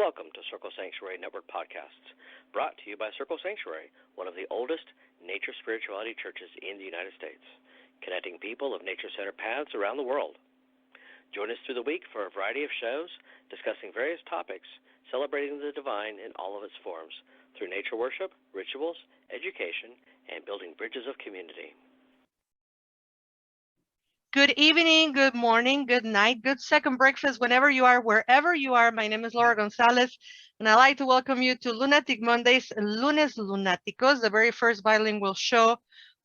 Welcome to Circle Sanctuary Network Podcasts, brought to you by Circle Sanctuary, one of the oldest nature spirituality churches in the United States, connecting people of nature-centered paths around the world. Join us through the week for a variety of shows discussing various topics, celebrating the divine in all of its forms, through nature worship, rituals, education, and building bridges of community. Good evening, good morning, good night, good second breakfast, whenever you are, wherever you are. My name is Laura Gonzalez, and I'd like to welcome you to Lunatic Mondays, Lunes Lunáticos, the very first bilingual show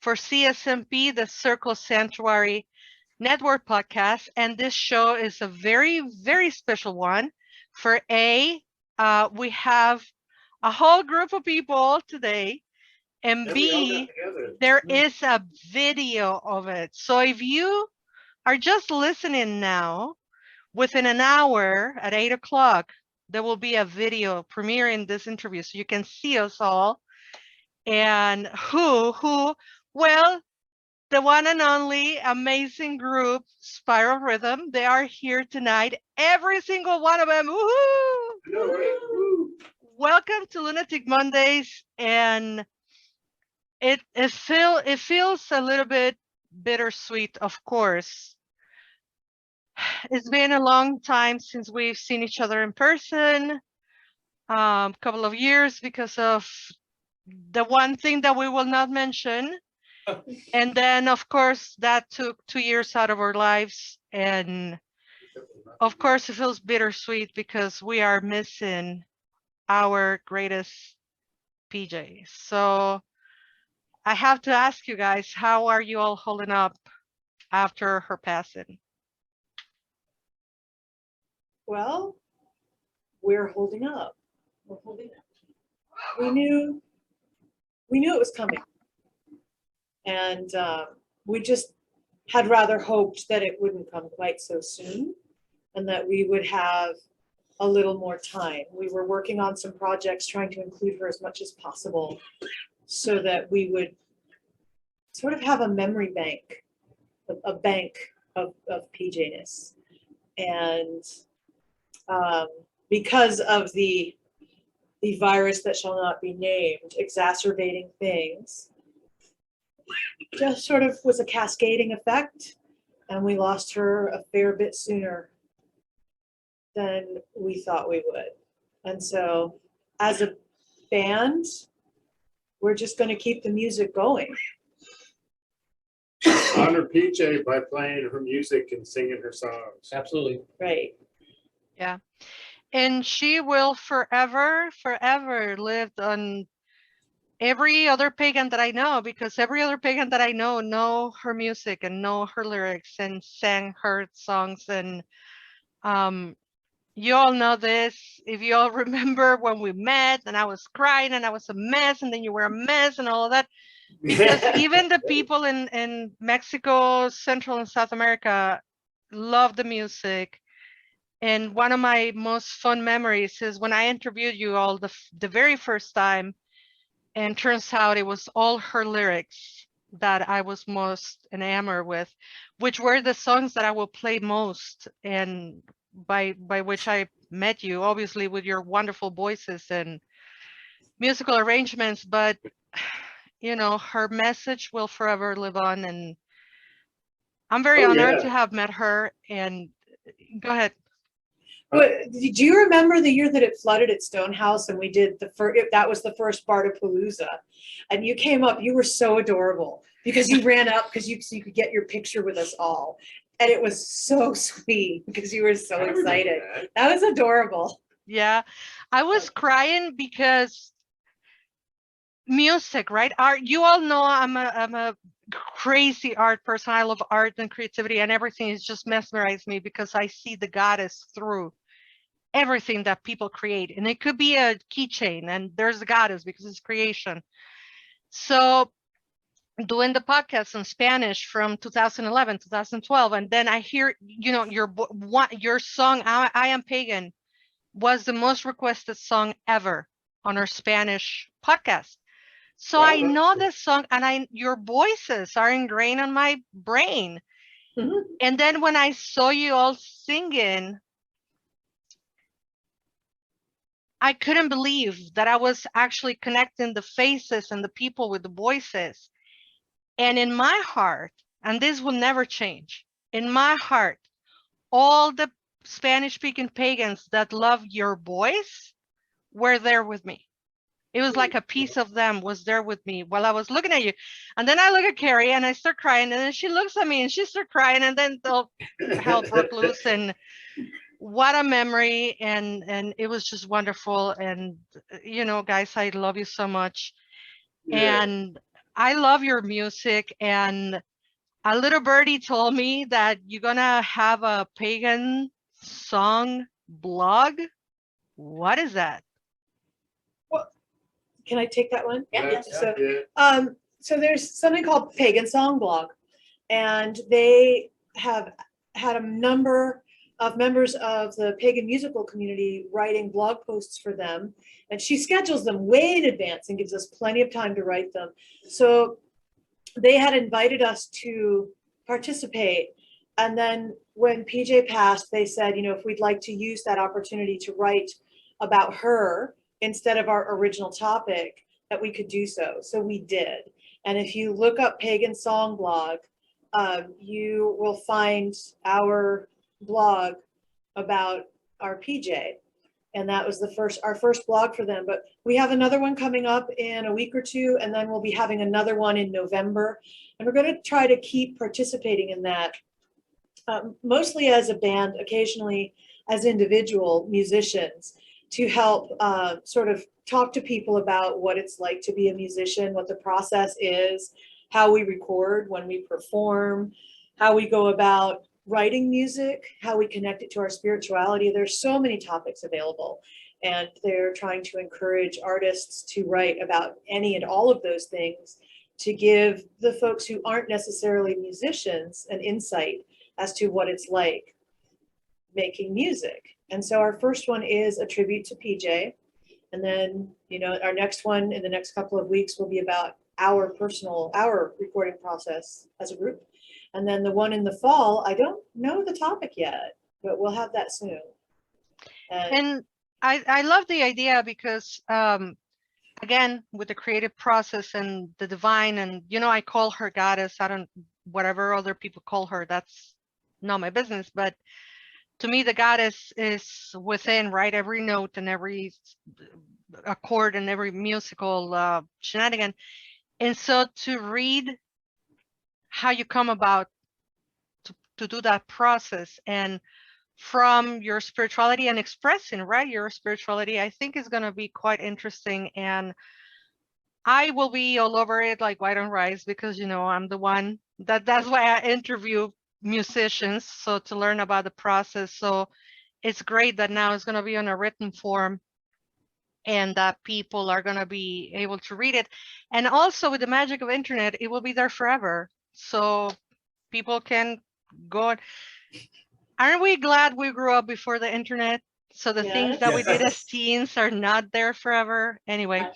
for CSNP, the Circle Sanctuary Network podcast. And this show is a very, very special one. We have a whole group of people today, and B, there is a video of it. So if you are just listening now, within an hour at 8 o'clock, there will be a video premiering this interview so you can see us all. And well, the one and only amazing group, Spiral Rhythm, they are here tonight. Every single one of them. Woohoo! Welcome to Lunatic Mondays. And it feels a little bit bittersweet, of course. It's been a long time since we've seen each other in person, couple of years because of the one thing that we will not mention. And then, of course, that took 2 years out of our lives. And of course, it feels bittersweet because we are missing our greatest PJ. So I have to ask you guys, how are you all holding up after her passing? Well, we're holding up. We're holding up. We knew it was coming, and we just had rather hoped that it wouldn't come quite so soon, and that we would have a little more time. We were working on some projects, trying to include her as much as possible, so that we would sort of have a memory bank, a bank of PJ-ness, and because of the virus that shall not be named exacerbating things, just sort of was a cascading effect, and we lost her a fair bit sooner than we thought we would. And so as a band, we're just going to keep the music going. Honor PJ by playing her music and singing her songs. Absolutely. Right. Yeah. And she will forever live on every other pagan that I know, because every other pagan that I know her music and know her lyrics and sang her songs. And you all know this. If you all remember when we met and I was crying and I was a mess and then you were a mess and all of that, because even the people in Mexico, Central and South America love the music. And one of my most fun memories is when I interviewed you all the very first time, and turns out it was all her lyrics that I was most enamored with, which were the songs that I will play most, and by which I met you, obviously with your wonderful voices and musical arrangements. But you know, her message will forever live on, and I'm very honored to have met her. And go ahead. But do you remember the year that it flooded at Stonehouse and we did that was the first Bartapalooza, and you came up, you were so adorable because you ran up so you could get your picture with us all, and it was so sweet because you were so excited. That was adorable. Yeah, I was crying because music, right? Art. You all know I'm a crazy art person. I love art and creativity, and everything has just mesmerized me because I see the goddess through everything that people create. And it could be a keychain and there's the goddess because it's creation. So doing the podcast in Spanish from 2011, 2012, and then I hear, you know, your song, I Am Pagan, was the most requested song ever on our Spanish podcast. So I know this song, and your voices are ingrained on my brain. Mm-hmm. And then when I saw you all singing, I couldn't believe that I was actually connecting the faces and the people with the voices. And in my heart, and this will never change, in my heart, all the Spanish-speaking pagans that love your voice were there with me. It was like a piece of them was there with me while I was looking at you. And then I look at Carrie and I start crying. And then she looks at me and she starts crying. And then the hell broke loose. And what a memory. And it was just wonderful. And, you know, guys, I love you so much. Yeah. And I love your music. And a little birdie told me that you're going to have a pagan song blog. What is that? Can I take that one? Yeah. So there's something called Pagan Song Blog, and they have had a number of members of the pagan musical community writing blog posts for them, and she schedules them way in advance and gives us plenty of time to write them. So they had invited us to participate, and then when PJ passed, they said, you know, if we'd like to use that opportunity to write about her instead of our original topic, that we could do so. So we did. And if you look up Pagan Song Blog, you will find our blog about our PJ. And that was our first blog for them. But we have another one coming up in a week or two, and then we'll be having another one in November. And we're going to try to keep participating in that, mostly as a band, occasionally as individual musicians, to help sort of talk to people about what it's like to be a musician, what the process is, how we record when we perform, how we go about writing music, how we connect it to our spirituality. There's so many topics available, and they're trying to encourage artists to write about any and all of those things to give the folks who aren't necessarily musicians an insight as to what it's like making music. And so our first one is a tribute to PJ. And then, you know, our next one in the next couple of weeks will be about our recording process as a group. And then the one in the fall, I don't know the topic yet, but we'll have that soon. And I love the idea because, again, with the creative process and the divine, and, you know, I call her goddess. I don't, whatever other people call her, that's not my business. But to me, the goddess is within, right? Every note and every accord and every musical shenanigan. And so to read how you come about to do that process, and from your spirituality and expressing, right, your spirituality, I think is going to be quite interesting. And I will be all over it like white on rice, because, you know, I'm the one that's why I interview musicians, so to learn about the process. So it's great that now it's going to be on a written form and that people are going to be able to read it. And also with the magic of internet, it will be there forever, so people can go. Aren't we glad we grew up before the internet, so the things that we did as teens are not there forever? Anyway,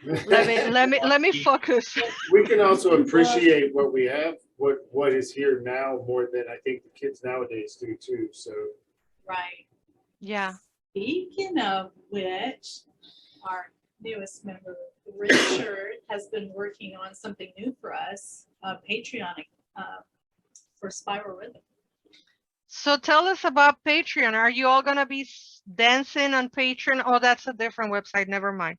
let me focus. We can also appreciate what we have, what is here now, more than I think the kids nowadays do too. So Right. Yeah. Speaking of which, our newest member, Richard, has been working on something new for us, Patreon for Spiral Rhythm. So tell us about Patreon. Are you all going to be dancing on Patreon? Oh, that's a different website. Never mind.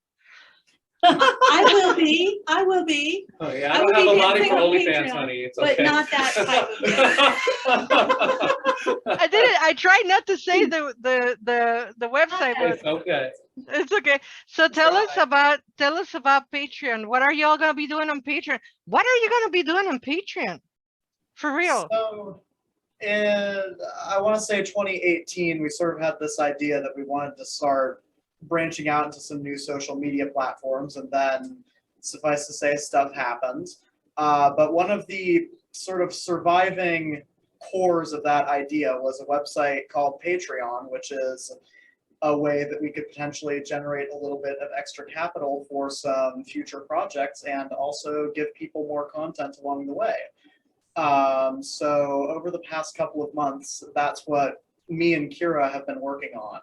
I will be. I will be. Oh yeah, I don't have a lot of OnlyFans, Patreon, honey. It's but okay. not that type of I did it. I tried not to say the website, but It's okay. it's okay. So tell us about Patreon. What are you all going to be doing on Patreon? What are you going to be doing on Patreon? For real? So, I want to say 2018, we sort of had this idea that we wanted to start branching out into some new social media platforms, and then suffice to say, stuff happened. But one of the sort of surviving cores of that idea was a website called Patreon, which is a way that we could potentially generate a little bit of extra capital for some future projects and also give people more content along the way. So over the past couple of months, that's what me and Kira have been working on.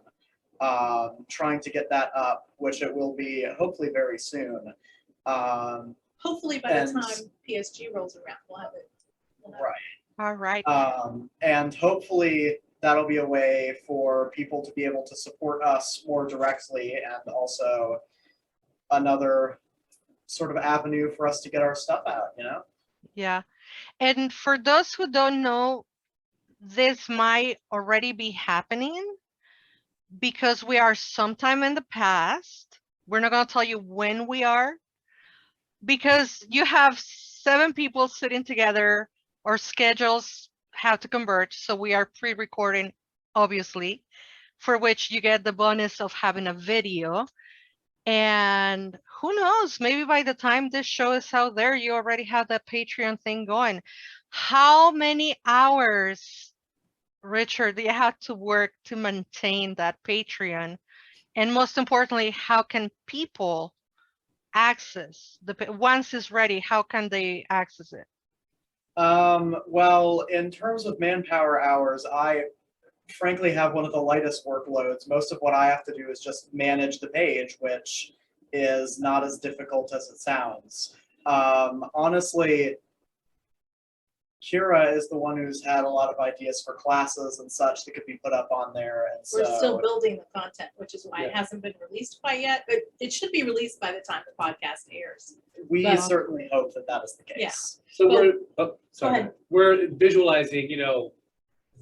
trying to get that up, which it will be hopefully very soon. Hopefully by the And- time PSG rolls around, we'll have it. Right. All right. And hopefully that'll be a way for people to be able to support us more directly, and also another sort of avenue for us to get our stuff out, you know? Yeah. And for those who don't know, this might already be happening because we are sometime in the past. We're not going to tell you when we are, because you have 7 people sitting together, or schedules have to converge. So we are pre-recording, obviously, for which you get the bonus of having a video. And who knows, maybe by the time this show is out there, you already have that Patreon thing going. How many hours, Richard, do you have to work to maintain that Patreon? And most importantly, how can people access once it's ready? How can they access it? Well, in terms of manpower hours, I frankly have one of the lightest workloads. Most of what I have to do is just manage the page, which is not as difficult as it sounds. Honestly, Kira is the one who's had a lot of ideas for classes and such that could be put up on there. And We're so, still building the content, which is why it Yeah. hasn't been released quite yet, but it should be released by the time the podcast airs. we Well, certainly hope that that is the case. Yeah. So Well, sorry, ahead. we're visualizing,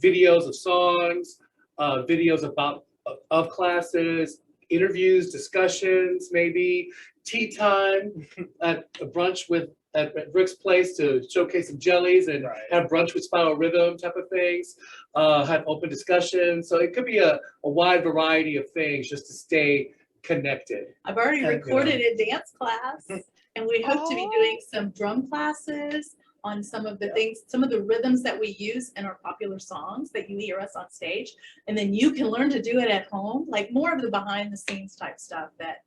videos of songs, videos of classes, interviews, discussions, maybe tea time at a brunch at Rick's place to showcase some jellies and Right. have brunch with Spiral Rhythm type of things, have open discussions. So it could be a wide variety of things just to stay connected. I've already And, recorded a dance class, and we hope to be Oh. doing some drum classes on some of the things, some of the rhythms that we use in our popular songs that you hear us on stage. And then you can learn to do it at home, like more of the behind the scenes type stuff that,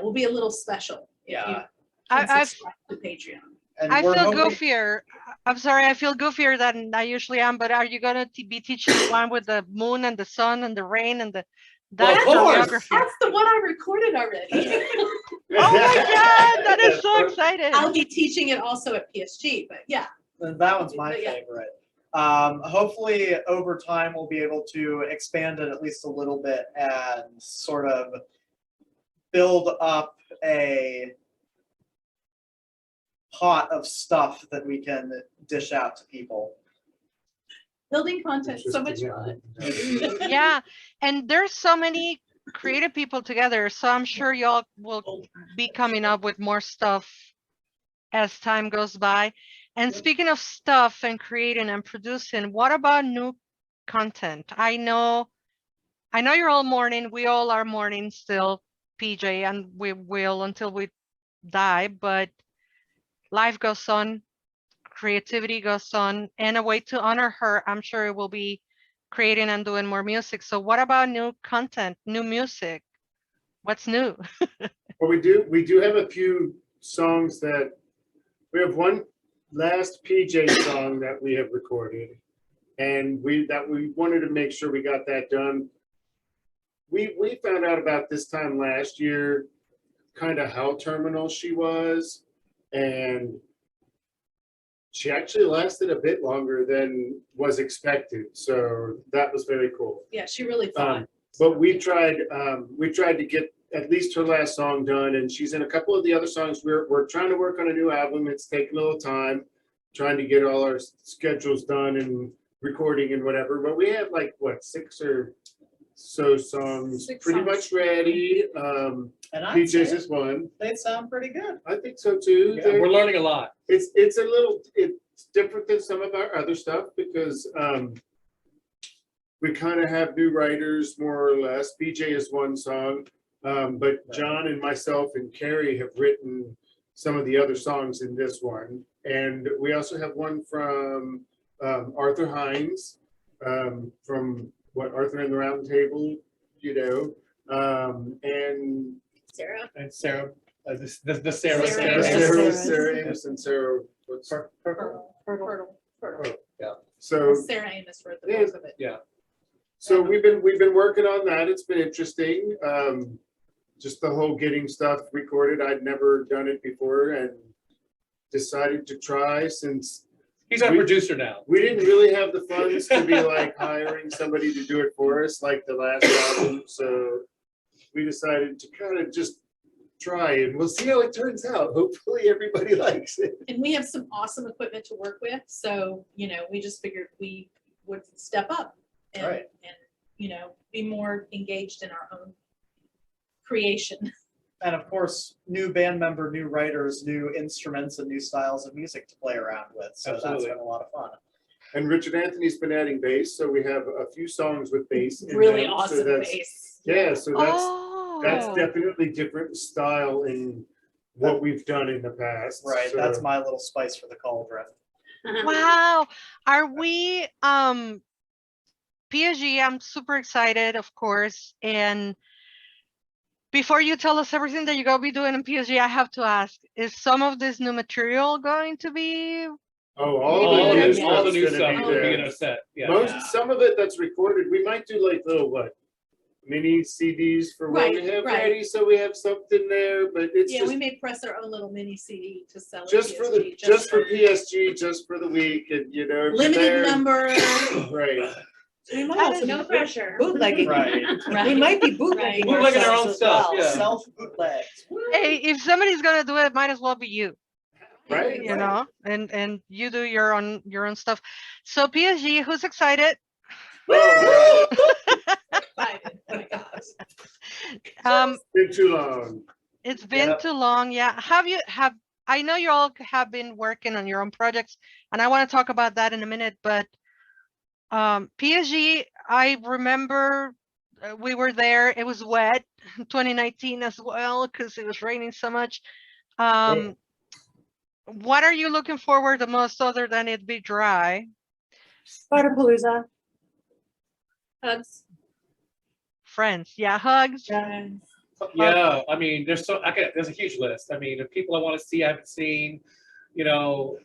will be a little special. If you Yeah. can I've subscribe to Patreon. And I we're feel hoping- goofier. I'm sorry, I feel goofier than I usually am, but are you going to be teaching the one with the moon and the sun and the rain and Well, that of course. choreography? That's the one I recorded already. Oh my God, that is so exciting. I'll be teaching it also at PSG, but yeah. And that one's my Yeah. favorite. Hopefully over time we'll be able to expand it at least a little bit and sort of build up a pot of stuff that we can dish out to people. Building content is so much fun. Yeah, and there's so many creative people together, so I'm sure y'all will be coming up with more stuff as time goes by. And speaking of stuff and creating and producing, what about new content? I know you're all mourning. We all are mourning still, PJ, and we will until we die, but life goes on, creativity goes on, and a way to honor her, I'm sure it will be creating and doing more music. So what about new content, new music? What's new? Well, we do have a few songs that, we have one last PJ song that we have recorded, and we wanted to make sure we got that done. We found out about this time last year kind of how terminal she was, and she actually lasted a bit longer than was expected. So that was very cool. Yeah, she really fought. But we tried to get at least her last song done, and she's in a couple of the other songs. We're trying to work on a new album. It's taking a little time, trying to get all our schedules done and recording and whatever. But we have 6 or so songs 6 pretty songs. much ready. And I'd PJ's say is one. they sound pretty good. I think so too. Yeah, we're learning a lot. It's different than some of our other stuff because we kind of have new writers more or less. PJ is one song, but John and myself and Carrie have written some of the other songs in this one, and we also have one from Arthur Hines, from Arthur and the Round Table, and Sarah. And Sarah, the Sarah. Sarah Amos and Sarah. Fertile. So Sarah Amos wrote the Yeah. bulk of it. So we've been working on that. It's been interesting. Just the whole getting stuff recorded. I'd never done it before and decided to try since He's our producer now. we didn't really have the funds to be like hiring somebody to do it for us like the last album. So we decided to kind of just try and we'll see how it turns out. Hopefully everybody likes it. And we have some awesome equipment to work with. So, we just figured we would step up and, Right. and be more engaged in our own creation. And of course, new band member, new writers, new instruments, and new styles of music to play around with. So Absolutely. that's been a lot of fun. And Richard Anthony's been adding bass, so we have a few songs with bass. in Really them, so awesome that's- bass. Yeah, so that's Oh, definitely different style in what we've done in the past. Right, so- that's my little spice for the cauldron. wow. Are we PSG? I'm super excited, of course. And before you tell us everything that you're gonna be doing in PSG, I have to ask: is some of this new material going to be? Oh, Maybe all the there, new yeah. All the stuff's new gonna stuff be will be there. in our set. Yeah. Most, some of it that's recorded, we might do like little mini CDs for what we Right, have right. ready, so we have something there, but it's Yeah, just we may press our own little mini CD to sell. at just for the PSG, just for PSG, just for the week, and if you're limited there- number. Right. We might That also is be No pressure. bootlegging. Right. We might be bootlegging Bootlegging our ourselves own as stuff, well. yeah. Self bootlegs. Hey, if somebody's gonna do it, might as well be you. Right. You know, and you do your own stuff. So PSG, who's excited? Oh, Excited. Oh my gosh. it's been too long. It's been Yep. too long. Yeah. I know you all have been working on your own projects, and I want to talk about that in a minute, but PSG, I remember we were there. It was wet, 2019 as well, because it was raining so much. What are you looking forward the most other than it be dry? Spiderpalooza. Hugs. Friends, yeah, hugs. Yeah, I mean, there's a huge list. I mean, the people I want to see, I haven't seen. Oh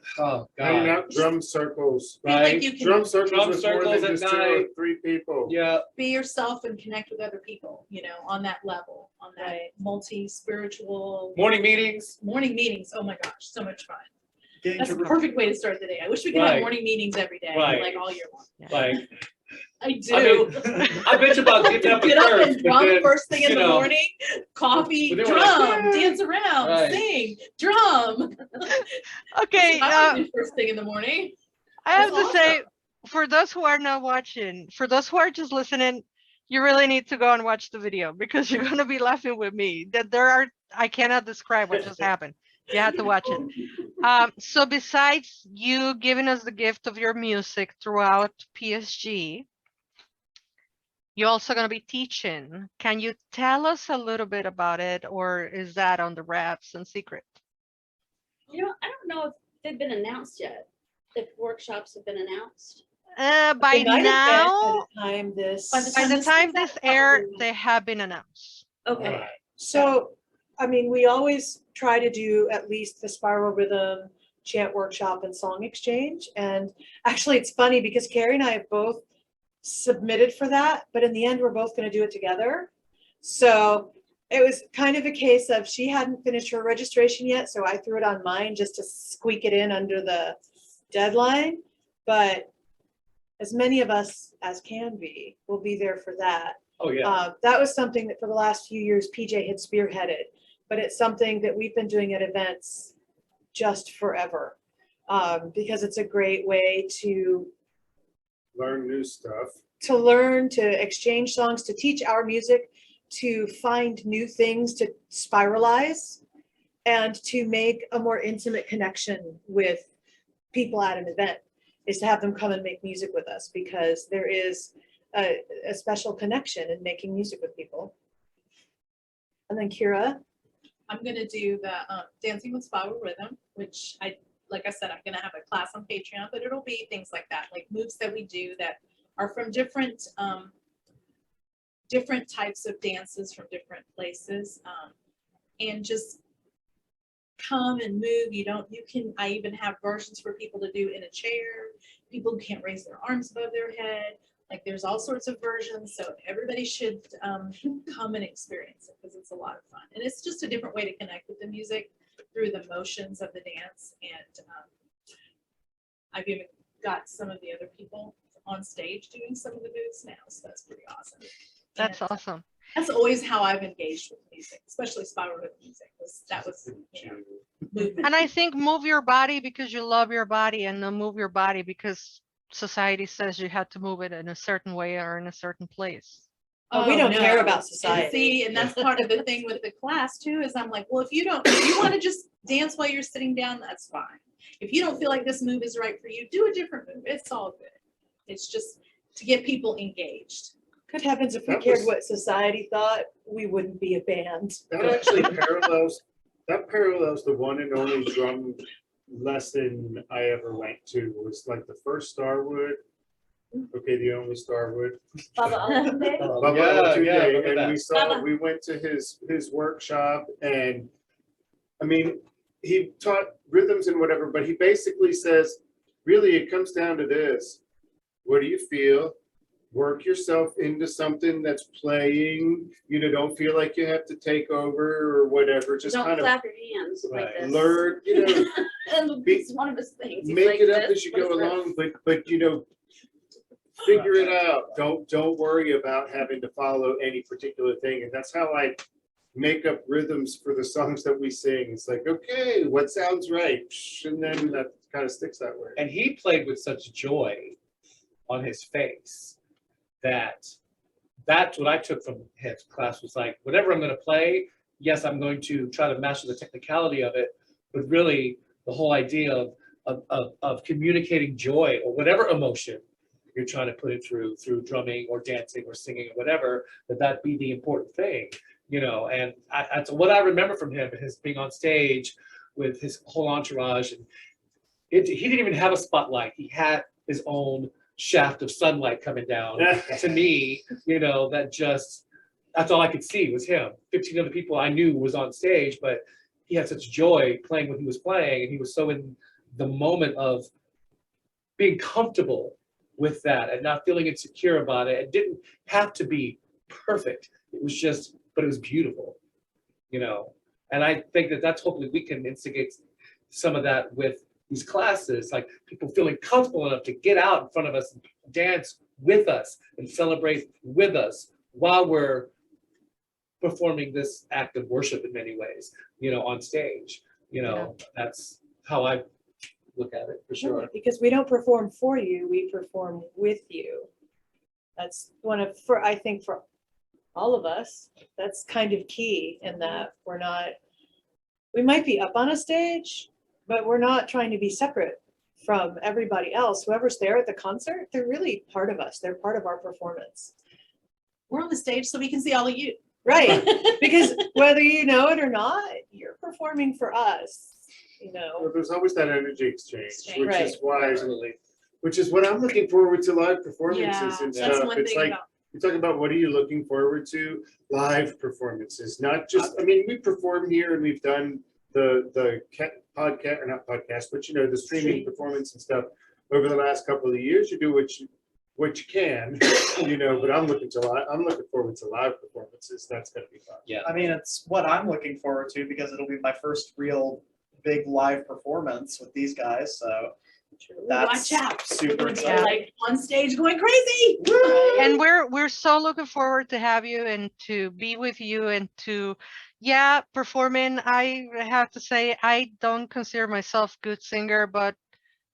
Hanging God, out drum circles. Feel like right? you can Drum circles Drum with more circles than at just 2 or night. 3 people. Yeah, be yourself and connect with other people, on that level, on that multi-spiritual morning meetings. meetings. Oh my gosh, so much fun. Getting That's to the perfect way to start the day. I wish we could have Right. morning meetings every day, Right. like all year long. Like, I I do. I bitch about getting up Get at up first, and but drum then, first thing in you the know, morning, coffee, but then drum, we're like, dance around, Right. sing, drum. Okay, I wanna do first thing in the morning. I have That's to say, for those who are not watching, for those who are just listening, you really need to go and watch the video because you're gonna be laughing with me. That I cannot describe what just happened. You have to watch it. So besides you giving us the gift of your music throughout PSG, you're also gonna be teaching. Can you tell us a little bit about it, or is that on the wraps and secret? I don't know if they've been announced yet. If workshops have been announced. By They might have been now, By the time this. By the by the this time comes this out, air, probably they have been announced. Okay. So, I mean, we always try to do at least the spiral rhythm, chant workshop, and song exchange. And actually, it's funny because Carrie and I have both submitted for that, but in the end, we're both going to do it together. So it was kind of a case of she hadn't finished her registration yet, so I threw it on mine just to squeak it in under the deadline. But as many of us as can be will be there for that. Oh yeah. That was something that for the last few years PJ had spearheaded, but it's something that we've been doing at events just forever, because it's a great way to Learn new stuff. learn, to exchange songs, to teach our music, to find new things to spiralize, and to make a more intimate connection with people at an event, is to have them come and make music with us, because there is a special connection in making music with people. And then Kira. I'm gonna do the Dancing with Spiral Rhythm, which like I said, I'm gonna have a class on Patreon, but it'll be things like that, like moves that we do that are from different types of dances from different places, and just come and move. I even have versions for people to do in a chair, people who can't raise their arms above their head, Like there's all sorts of versions, so everybody should come and experience it because it's a lot of fun. And it's just a different way to connect with the music through the motions of the dance. And I've even got some of the other people on stage doing some of the moves now, so that's pretty awesome. That's And, awesome. That's always how I've engaged with music, especially spiral rhythm music. That was movement. And I think move your body because you love your body, and move your body because society says you have to move it in a certain way or in a certain place. Oh, we don't care about And society. see, and that's part of the thing with the class too, is I'm like, well, if you want to just dance while you're sitting down, that's fine. If you don't feel like this move is right for you, do a different move. It's all good. It's just to get people engaged. Good heavens, if we That cared was- what society thought, we wouldn't be a band. That actually parallels the one and only drum lesson I ever went to. Was like the first Starwood. Okay, the only Starwood. Bubba Altuve, and we went to his workshop, and I mean, he taught rhythms and whatever, but he basically says, really, it comes down to this: what do you feel? Work yourself into something that's playing. You know, don't feel like you have to take over or whatever. Just Don't kind of clap your hands like this. learn. You know, And it's one of his things. He's make like it up this, as you but go it's along, but you know, figure it out. Don't worry about having to follow any particular thing. And that's how I make up rhythms for the songs that we sing. It's like, okay, what sounds right? And then that kind of sticks that way. And he played with such joy on his face that's what I took from his class, was like, whatever I'm going to play, yes, I'm going to try to master the technicality of it, but really the whole idea of communicating joy or whatever emotion you're trying to put it through drumming or dancing or singing or whatever, that be the important thing, you know. And that's what I remember from him, his being on stage with his whole entourage. And he didn't even have a spotlight. He had his own shaft of sunlight coming down to me, you know, that's all I could see was him. 15 other people I knew was on stage, but he had such joy playing what he was playing, and he was so in the moment of being comfortable with that and not feeling insecure about it. It didn't have to be perfect. It was just, but it was beautiful, you know. And I think that's hopefully we can instigate some of that with these classes, like people feeling comfortable enough to get out in front of us and dance with us and celebrate with us while we're performing this act of worship in many ways, you know, on stage. You know, that's how I look at it, for sure. Because we don't perform for you, we perform with you. That's I think for all of us, that's kind of key in that we might be up on a stage, but we're not trying to be separate from everybody else. Whoever's there at the concert, they're really part of us. They're part of our performance. We're on the stage so we can see all of you. Right. Because whether you know it or not, you're performing for us, you know. Well, there's always that energy exchange, which Right. is why, which is what I'm looking forward to live performances and that's stuff. one It's thing like, about. you talk about what are you looking forward to? Live performances, not just, I mean, we perform here and we've done the podcast, or not podcast, but you know, the streaming performance and stuff over the last couple of years. You do what you can, you know, but I'm looking forward to live performances. That's gonna be fun. Yeah. I mean, it's what I'm looking forward to because it'll be my first real big live performance with these guys. So that's Watch out. super We're exciting. like on stage going crazy. And we're so looking forward to have you and to be with you and to performing. I have to say I don't consider myself good singer, but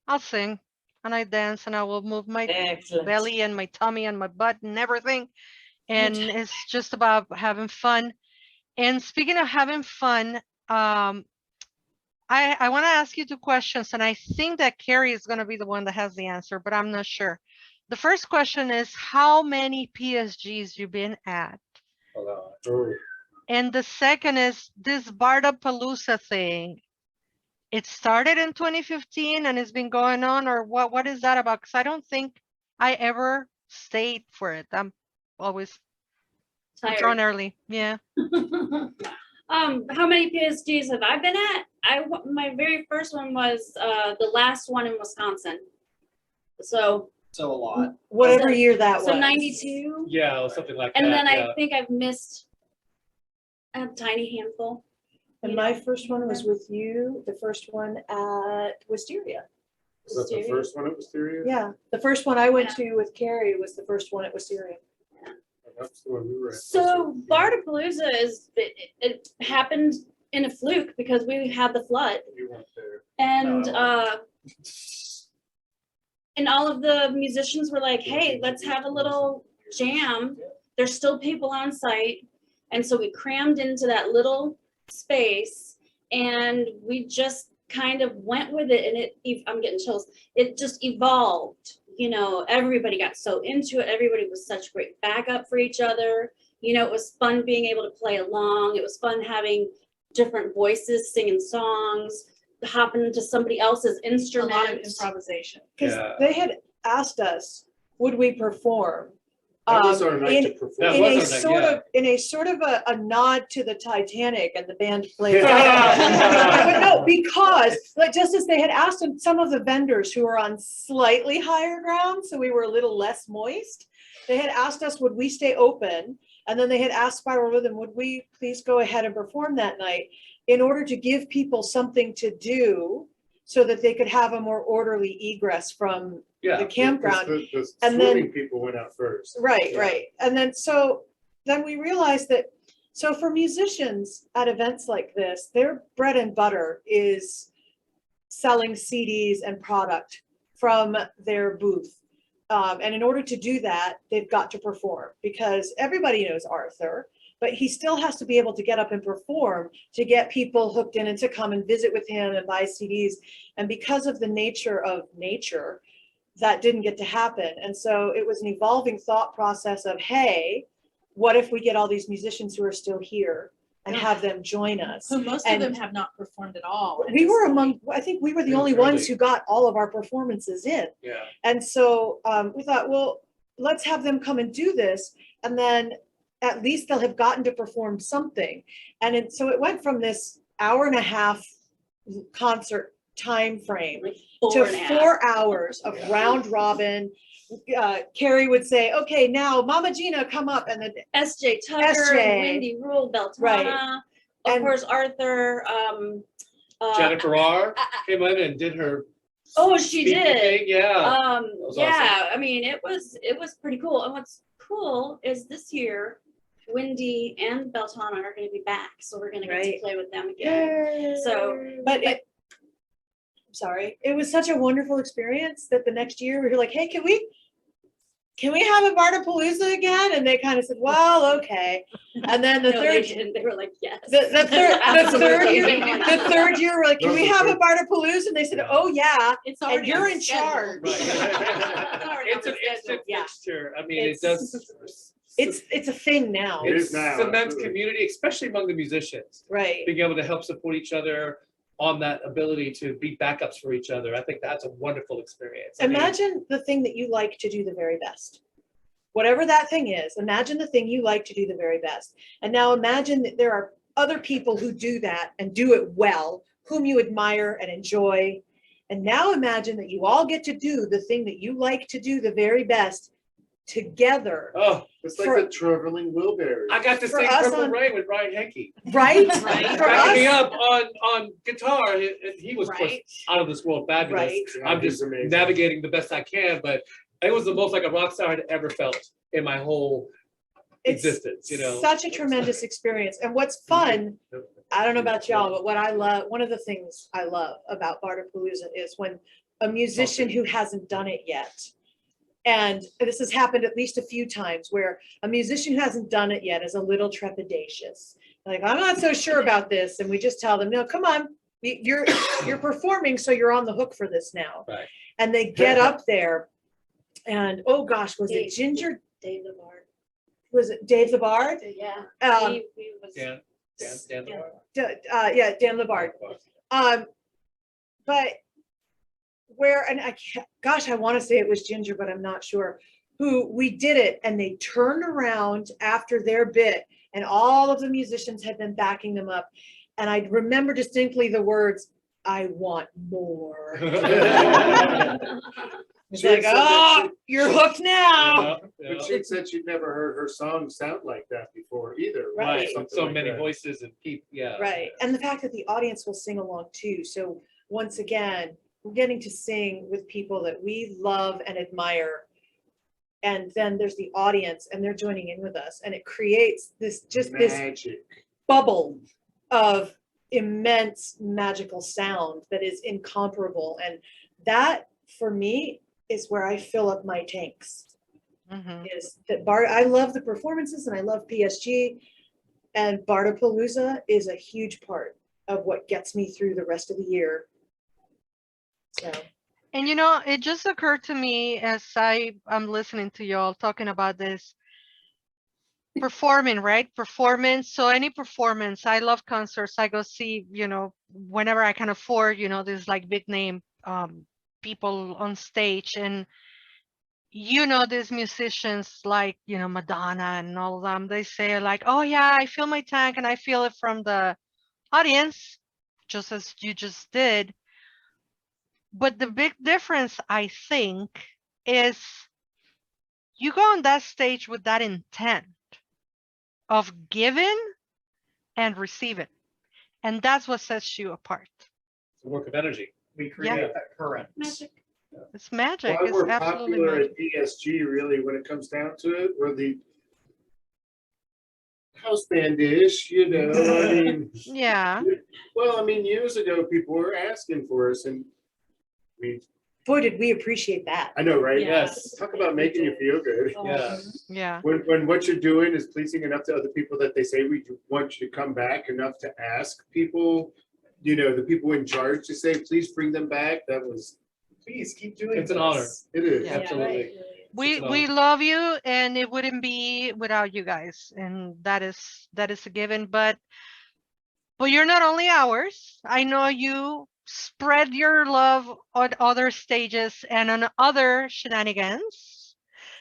I'll sing and I dance and I will move my Excellent. belly and my tummy and my butt and everything. And it's just about having fun. And speaking of having fun, I want to ask you two questions, and I think that Carrie is going to be the one that has the answer, but I'm not sure. The first question is, how many PSGs you been at? Oh, And the second is this Bardapalooza thing. It started in 2015 and it's been going on, or what is that about? Because I don't think I ever stayed for it. I'm always drawn early. Yeah. How many PSGs have I been at? My very first one was the last one in Wisconsin. So So a lot. whatever year that was. So 92, Yeah, or something like that. and then yeah. I think I've missed a tiny handful. And my first one was with you, the first one at Wisteria. Was that the first one at Wisteria? Yeah, the first one I went to with Carrie was the first one at Wisteria. That's the one we were at. So Bartapalooza it happened in a fluke because we had the flood, You weren't there. and Oh. and all of the musicians were like, "Hey, let's have a little jam." There's still people on site, and so we crammed into that little space, and we just kind of went with it, and I'm getting chills. It just evolved. You know, everybody got so into it. Everybody was such great backup for each other. You know, it was fun being able to play along. It was fun having different voices singing songs, hopping into somebody else's A instrument. lot of improvisation. Because Yeah. they had asked us, would we perform? That was our night to in- perform. That In was a our night, sort yeah. of, in a sort of a nod to the Titanic, and the band played. But no, because, like, just as they had asked some of the vendors who were on slightly higher ground, so we were a little less moist, they had asked us, would we stay open? And then they had asked Spiral Rhythm, would we please go ahead and perform that night in order to give people something to do so that they could have a more orderly egress from Yeah. the campground. The And then- swimming people went out first. Right, Yeah. right. And then we realized that, so for musicians at events like this, their bread and butter is selling CDs and product from their booth. And in order to do that, they've got to perform, because everybody knows Arthur, but he still has to be able to get up and perform to get people hooked in and to come and visit with him and buy CDs. And because of the nature of nature, that didn't get to happen. And so it was an evolving thought process of, hey, what if we get all these musicians who are still here and have them join us? So most of them have not performed at all. at We this were point. among, I think we were the Yeah, only ones early. who got all of our performances in. Yeah. And so we thought, well, let's have them come and do this. And then at least they'll have gotten to perform something. And so it went from this hour and a half concert time frame Like to 4.5. 4 hours of round robin. Carrie would say, okay, now Mama Gina, come up. And then SJ Tucker, SJ. Wendy Rule, Beltana, Right. of And- course Arthur. Jennifer R. came in and did her. Oh, she speaking did. thing, Yeah. was Yeah, I mean, it was pretty cool. And what's cool is this year, Wendy and Beltana are going to be back, so we're going to get to Right. play with them again. So, but I'm sorry, it was such a wonderful experience that the next year we were like, hey, can we have a Bartapalooza again? And they kind of said, well, okay. And then the no, they third, didn't. They were like, yes. the third year, we're like, can we have a Bartapalooza? And they said, oh, yeah. It's And already you're on in schedule. charge. Right. It's an schedule, instant yeah. fixture. I mean, It's- it does. It's a thing now, It It is now, cements absolutely. community, especially among the musicians. right? Being able to help support each other on that ability to be backups for each other. I think that's a wonderful experience. I mean, Imagine the thing that you like to do the very best. Whatever that thing is, imagine the thing you like to do the very best. And now imagine that there are other people who do that and do it well, whom you admire and enjoy. And now imagine that you all get to do the thing that you like to do the very best together, oh, It's like For- the traveling Wilbury. I got to For sing us Purple on- Rain with Brian Henke. right? Right. For Backing me us, up on guitar. He was of course, Right. out of this world fabulous. Right. Yeah, I'm he's just amazing. navigating the best I can, but it was the most like a rock star I'd ever felt in my whole it's existence, you know. such a tremendous experience. And what's fun, I don't know about y'all, but what I love, one of the things I love about Bartapalooza is when a musician who hasn't done it yet, and this has happened at least a few times, where a musician who hasn't done it yet is a little trepidatious. Like, I'm not so sure about this. And we just tell them, no, come on, you're performing, so you're on the hook for this now. Right. And they get up there and, oh gosh, was it Dave. Ginger? Dave the Bard. Was it Dave the Bard? Yeah. Um, he was. Dan the Bard. yeah, Dan the Bard. But where, and gosh, I want to say it was Ginger, but I'm not sure, who we did it and they turned around after their bit and all of the musicians had been backing them up. And I remember distinctly the words, I want more. It's She had like, said that oh, you're hooked now. But she said she'd never heard her song sound like that before either. Right. Right, Something so like many that. voices and people, yeah. Right. And the fact that the audience will sing along too. So once again, we're getting to sing with people that we love and admire. And then there's the audience and they're joining in with us. And it creates this Magic. bubble of immense magical sound that is incomparable. And that for me is where I fill up my tanks. Mhm. Is that I love the performances and I love PSG, and Bardapalooza is a huge part of what gets me through the rest of the year. So And it just occurred to me as I'm listening to y'all talking about this performing, right? Performance. So any performance, I love concerts. I go see, whenever I can afford, these like big name people on stage. And these musicians like, Madonna and all of them, they say like, oh yeah, I feel my tank and I feel it from the audience, just as you just did. But the big difference, I think, is you go on that stage with that intent of giving and receiving. And that's what sets you apart. It's a work of energy. We create that current. Magic. It's magic. Why It's we're absolutely popular magic. at PSG really when it comes down to it, we're the house band-ish, I mean. Yeah. Well, I mean, years ago, people were asking for us and I mean, boy, did we appreciate that. I know, right? Yeah. Yes, Talk about making you feel good. yeah. Yeah. When what you're doing is pleasing enough to other people that they say we want you to come back, enough to ask people, the people in charge to say, please bring them back. That was, Please keep doing It's an honor. it is. Yeah. Absolutely. We love you, and it wouldn't be without you guys, and that is a given. But you're not only ours. I know you spread your love on other stages and on other shenanigans.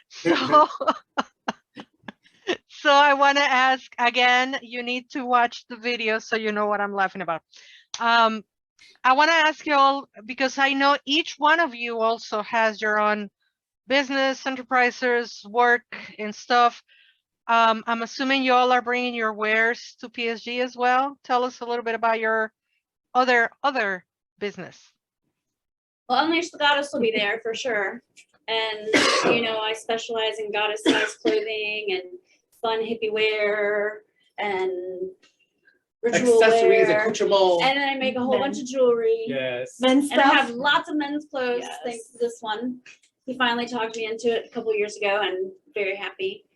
So so I want to ask again, you need to watch the video so you know what I'm laughing about. I want to ask you all, because I know each one of you also has your own business, enterprises, work and stuff. I'm assuming you all are bringing your wares to PSG as well. Tell us a little bit about your other business. Well, Unleash the Goddess will be there for sure. And, I specialize in goddess size clothing and fun hippie wear and ritual Accessories, wear. accoutrements. And then I make a whole bunch of jewelry. Yes. Men's And I have stuff. lots of men's clothes, Yes. thanks to this one. He finally talked me into it a couple years ago and very happy.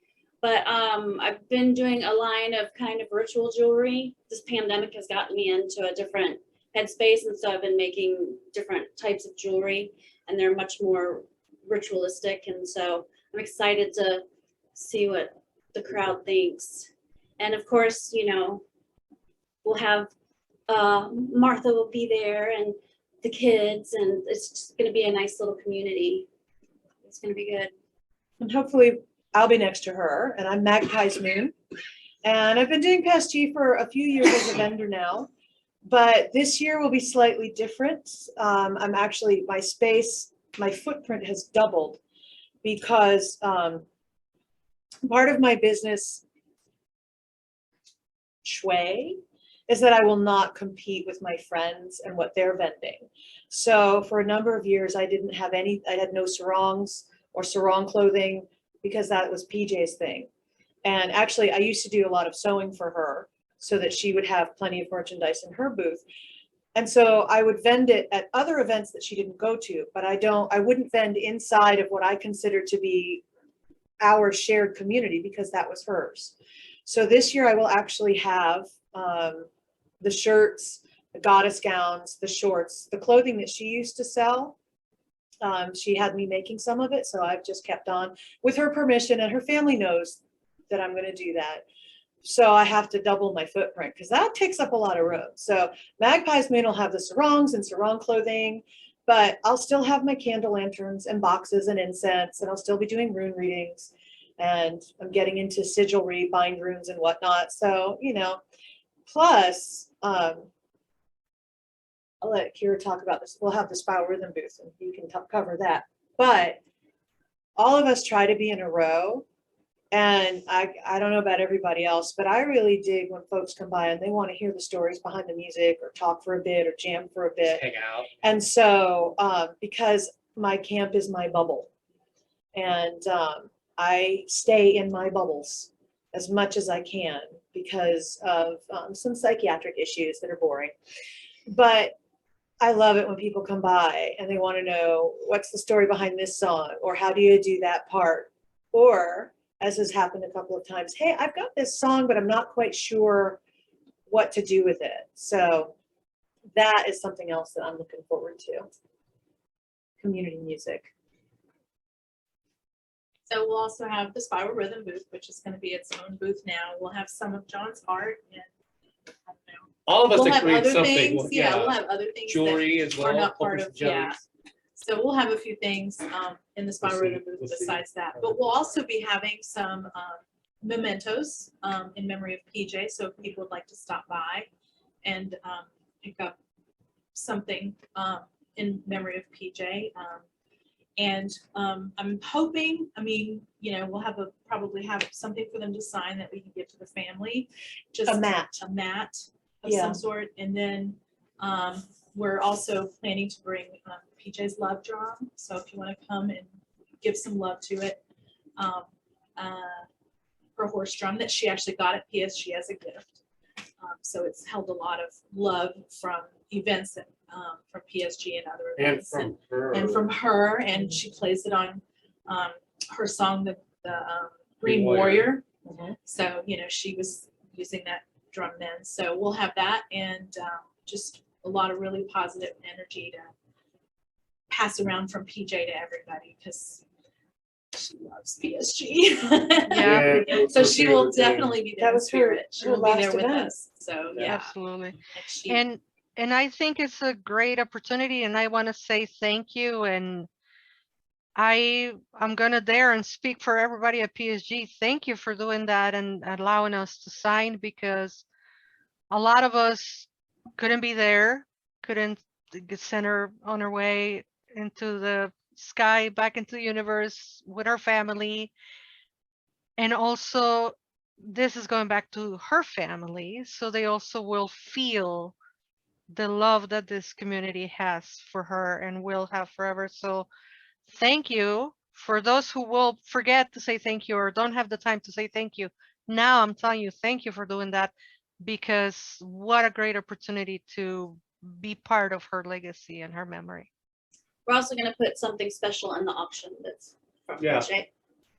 But I've been doing a line of kind of ritual jewelry. This pandemic has gotten me into a different headspace, and so I've been making different types of jewelry, and they're much more ritualistic. And so I'm excited to see what the crowd thinks. And of course, we'll have Martha will be there and the kids, and it's just going to be a nice little community. It's going to be good. And hopefully I'll be next to her, and I'm Magpie's Moon. And I've been doing PSG for a few years as a vendor now, but this year will be slightly different. I'm actually, my footprint has doubled because part of my business shui is that I will not compete with my friends and what they're vending. So for a number of years, I had no sarongs or sarong clothing because that was PJ's thing. And actually, I used to do a lot of sewing for her so that she would have plenty of merchandise in her booth. And so I would vend it at other events that she didn't go to, but I wouldn't vend inside of what I consider to be our shared community because that was hers. So this year I will actually have the shirts, the goddess gowns, the shorts, the clothing that she used to sell. She had me making some of it, so I've just kept on with her permission, and her family knows that I'm going to do that. So I have to double my footprint because that takes up a lot of room. So Magpie's Moon will have the sarongs and sarong clothing, but I'll still have my candle lanterns and boxes and incense, and I'll still be doing rune readings. And I'm getting into sigilry, bind runes and whatnot. So, plus, I'll let Kira talk about this. We'll have the Spiral Rhythm booth and you can cover that. But all of us try to be in a row. And I don't know about everybody else, but I really dig when folks come by and they want to hear the stories behind the music or talk for a bit or jam for a bit. Hang out. And so, because my camp is my bubble, and I stay in my bubbles as much as I can because of some psychiatric issues that are boring. But I love it when people come by and they want to know what's the story behind this song, or how do you do that part, or as has happened a couple of times, hey, I've got this song, but I'm not quite sure what to do with it. So that is something else that I'm looking forward to. Community music. So we'll also have the Spiral Rhythm booth, which is going to be its own booth now. We'll have some of John's art, and I don't know. All of us We'll that have create other something. things. Yeah, we'll have other things Jewelry as that well. are not part puppets of. and Yeah. jellies. So we'll have a few things in the Spiral see, Rhythm booth we'll see. besides that. But we'll also be having some mementos in memory of PJ. So if people would like to stop by and pick up something in memory of PJ. And I'm hoping, I mean, you know, we'll have probably have something for them to sign that we can give to the family. Just A mat. Of Yeah. some sort. And then we're also planning to bring PJ's love drum. So if you want to come and give some love to it, her horse drum that she actually got at PSG as a gift. So it's held a lot of love from events that, from PSG and other And events. from her. And from her, and she plays it on her song, the Green Warrior. Mhm. So, you know, she was using that drum then. So we'll have that, and just a lot of really positive energy to pass around from PJ to everybody, because she loves PSG. Yeah. So she will definitely be there That in was her- spirit. She her will be there last with event. us. So, Yeah. yeah. Absolutely. And she, And I think it's a great opportunity, and I want to say thank you. And I'm gonna dare and speak for everybody at PSG. Thank you for doing that and allowing us to sign, because a lot of us couldn't be there, couldn't send her on her way into the sky, back into the universe with her family. And also, this is going back to her family, so they also will feel the love that this community has for her and will have forever. So thank you. For those who will forget to say thank you or don't have the time to say thank you, now I'm telling you, thank you for doing that, because what a great opportunity to be part of her legacy and her memory. We're also gonna put something special in the auction that's from Yeah. PJ.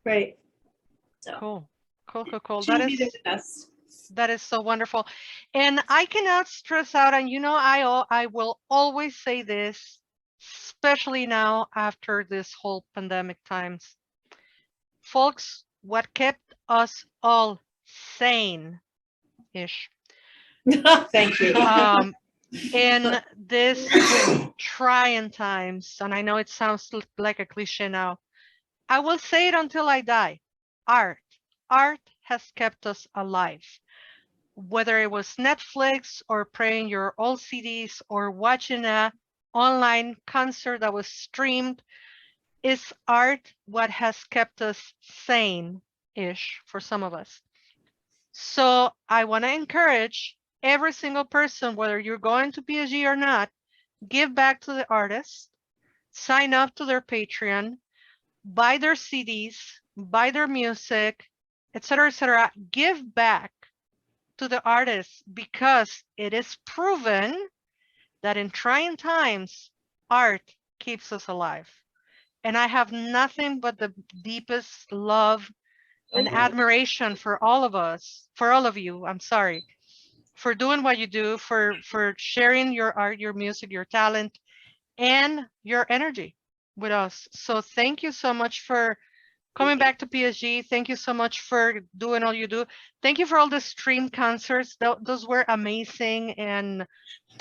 Right. So Cool. Cool. she will be there with us. That is so wonderful. And I cannot stress out, and you know, I will always say this, especially now after this whole pandemic times. Folks, what kept us all sane-ish Thank you. in this trying times, and I know it sounds like a cliche now, I will say it until I die. Art has kept us alive. Whether it was Netflix or playing your old CDs or watching a online concert that was streamed, is art what has kept us sane-ish for some of us. So I want to encourage every single person, whether you're going to PSG or not, give back to the artist, sign up to their Patreon, buy their CDs, buy their music, etc., etc. Give back to the artists, because it is proven that in trying times, art keeps us alive. And I have nothing but the deepest love and admiration for all of us, for all of you, I'm sorry, for doing what you do, for sharing your art, your music, your talent, and your energy with us. So thank you so much for coming back to PSG. Thank you so much for doing all you do. Thank you for all the stream concerts. Those were amazing. And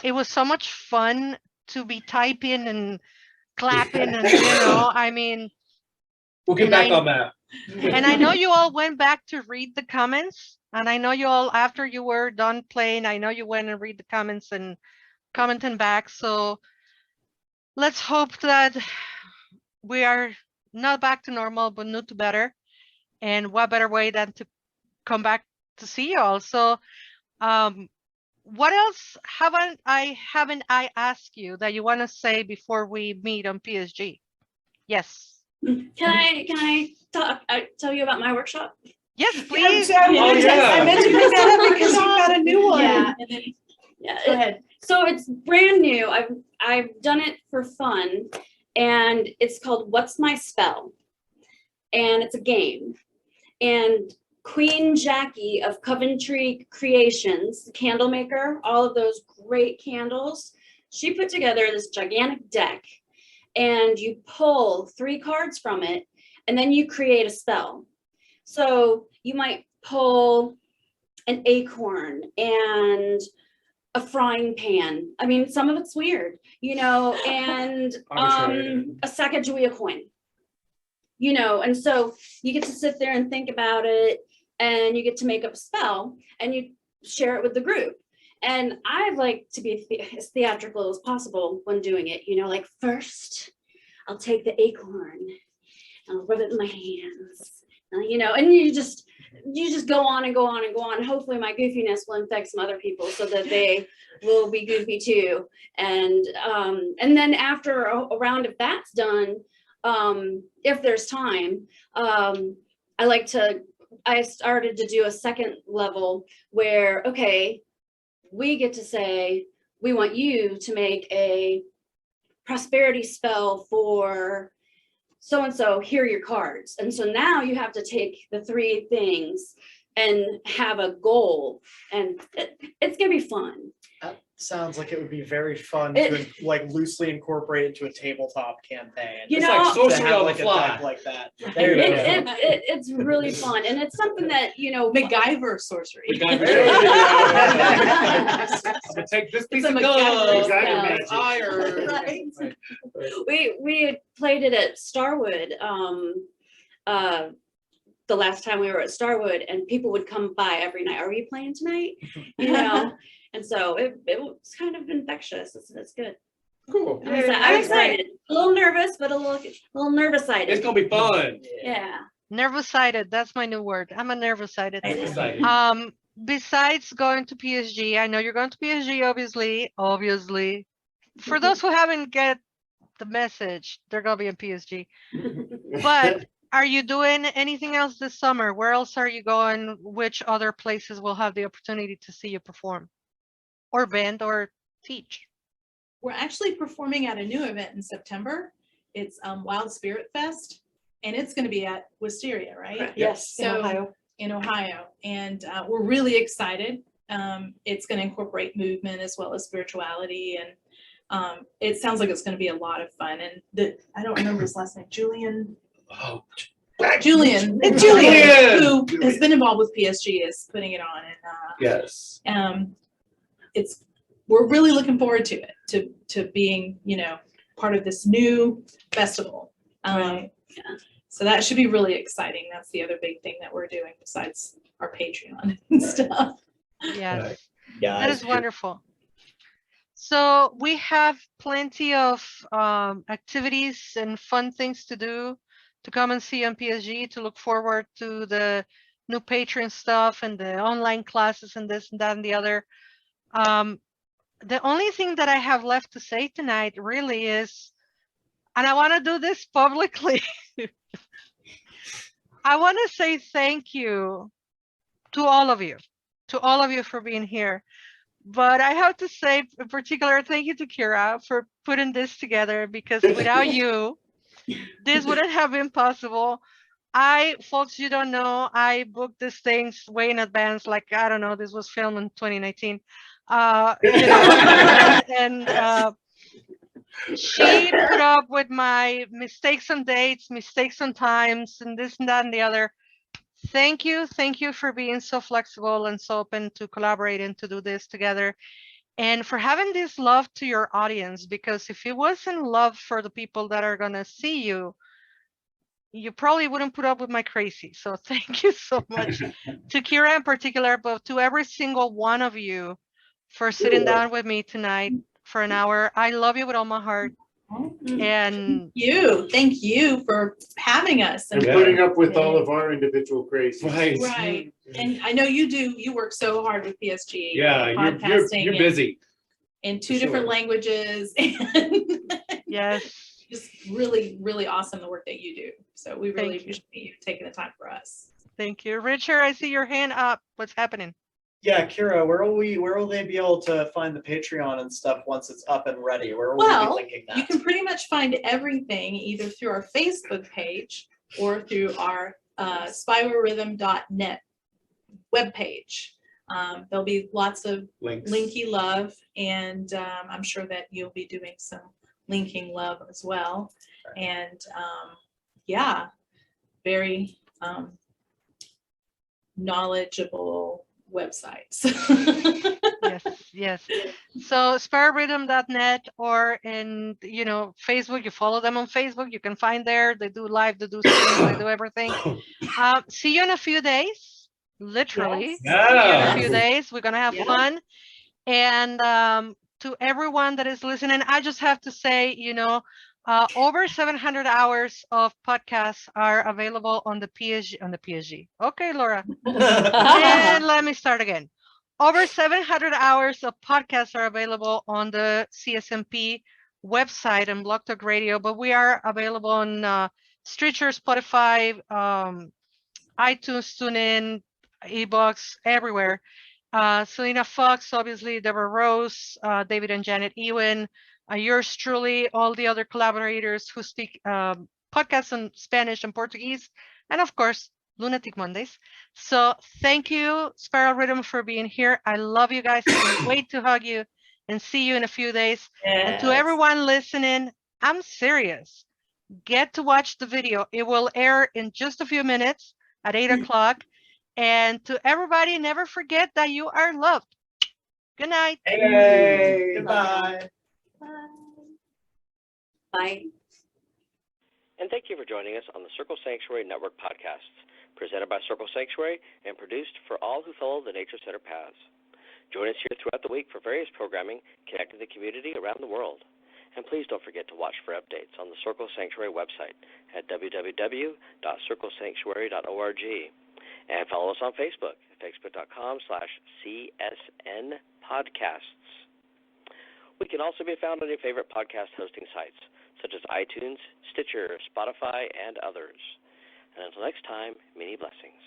it was so much fun to be typing and clapping. And, you know, I mean, We'll get And back I- on that. and I know you all went back to read the comments. And I know you all, after you were done playing, I know you went and read the comments and commenting back. So let's hope that we are not back to normal, but new to better. And what better way than to come back to see you all? So, what else haven't I asked you that you want to say before we meet on PSG? Yes. Can I tell you about my workshop? Yes, Yeah, please. so I Oh, meant to- yeah. I meant to bring that up because you've got a new one. Yeah, and then, Yeah, go ahead. so it's brand new. I've done it for fun, and it's called What's My Spell? And it's a game. And Queen Jackie of Coventry Creations, the candle maker, all of those great candles, she put together this gigantic deck, and you pull 3 cards from it, and then you create a spell. So you might pull an acorn and a frying pan. I mean, some of it's weird, you know, and Arbitrary. a Sacagawea coin, you know, and so you get to sit there and think about it, and you get to make up a spell, and you share it with the group. And I like to be as theatrical as possible when doing it, you know, like first I'll take the acorn and I'll rub it in my hands, you know, and you just go on and go on and go on. Hopefully my goofiness will infect some other people so that they will be goofy too. And then after a round of that's done, if there's time, I started to do a second level where, okay, we get to say, we want you to make a prosperity spell for so-and-so, here are your cards. And so now you have to take the 3 things and have a goal, and it's gonna be fun. That sounds like it would be very fun It- to like loosely incorporate into a tabletop campaign. You It's know, like To sorcery have on the like a fly. deck like that. There you It, go. it's really fun, and it's something that, you know, MacGyver sorcery. MacGyver. There you go. I'm gonna take this piece It's a of MacGyver gum, spell. and iron. Right. We played it at Starwood, the last time we were at Starwood, and people would come by every night. Are you playing tonight? You know, and so it was kind of infectious. It's good. Cool. I'm excited. A little nervous, but a little nervous-sided. It's gonna be fun. Yeah. Nervous-sided. That's my new word. I'm a nervous-sided. Excited. Besides going to PSG, I know you're going to PSG, obviously. For those who haven't get the message, they're gonna be in PSG. But are you doing anything else this summer? Where else are you going? Which other places will have the opportunity to see you perform, or band, or teach? We're actually performing at a new event in September. It's Wild Spirit Fest, and it's going to be at Wisteria, right? Yes, in So- Ohio. In Ohio, and we're really excited. It's going to incorporate movement as well as spirituality, and it sounds like it's going to be a lot of fun. And I don't remember his last name, Julian. Oh, Julian, Julian! who has been involved with PSG, is putting it on, yes. and we're really looking forward to it, to being, you know, part of this new festival. Right. Yeah. So that should be really exciting. That's the other big thing that we're doing besides our Patreon and stuff. Yes, Yeah. that is wonderful. So we have plenty of activities and fun things to do, to come and see on PSG, to look forward to the new Patreon stuff and the online classes and this and that and the other. The only thing that I have left to say tonight really is, and I want to do this publicly, I want to say thank you to all of you for being here. But I have to say in particular, thank you to Kira for putting this together, because without you, this wouldn't have been possible. Folks, you don't know, I booked these things way in advance. Like, I don't know, this was filmed in 2019. You know, and she put up with my mistakes on dates, mistakes on times, and this and that and the other. Thank you for being so flexible and so open to collaborate and to do this together, and for having this love to your audience, because if it wasn't love for the people that are gonna see you, you probably wouldn't put up with my crazy. So thank you so much to Kira in particular, but to every single one of you for sitting down with me tonight for an hour. I love you with all my heart. And Thank you for having us. And Yeah. putting up with all of our individual crazy. Right. And I know you work so hard with PSG. Yeah, podcasting you're busy. in two For sure. different languages. And yes, just really, really awesome the work that you do. So we really Thank you. appreciate you taking the time for us. thank you. Richard, I see your hand up. What's happening? Yeah, Kira, where will they be able to find the Patreon and stuff once it's up and ready? Where will we be Well, linking that? you can pretty much find everything either through our Facebook page or through our spiralrhythm.net webpage. There'll be lots of Links. linky love, and I'm sure that you'll be doing some linking love as well. And yeah, very knowledgeable websites. Yes. So spiralrhythm.net or in Facebook. You follow them on Facebook. You can find there. They do live. They do streams. They do everything. See you in a few days. Literally. Yes. See you in a Yeah. few days. We're gonna have Yeah. fun. And to everyone that is listening, I just have to say, over 700 hours of podcasts are available on the PSG. Okay, Laura. And let me start again. Over 700 hours of podcasts are available on the CSNP website and Blog Talk Radio, but we are available on Stitcher, Spotify, iTunes, TuneIn, eBooks, everywhere. Selena Fox, obviously, Deborah Rose, David and Janet Ewan, yours truly, all the other collaborators who speak podcasts in Spanish and Portuguese, and of course, Lunatic Mondays. So thank you, Spiral Rhythm, for being here. I love you guys. I can't wait to hug you and see you in a few days. And to everyone listening, I'm serious. Get to watch the video. It will air in just a few minutes at 8 o'clock. And to everybody, never forget that you are loved. Good night. Hey, Bye. bye. Bye. And thank you for joining us on the Circle Sanctuary Network podcasts, presented by Circle Sanctuary and produced for all who follow the Nature Center paths. Join us here throughout the week for various programming connecting the community around the world. And please don't forget to watch for updates on the Circle Sanctuary website at www.circlesanctuary.org. And follow us on Facebook at facebook.com/CSN podcasts. We can also be found on your favorite podcast hosting sites, such as iTunes, Stitcher, Spotify, and others. And until next time, many blessings.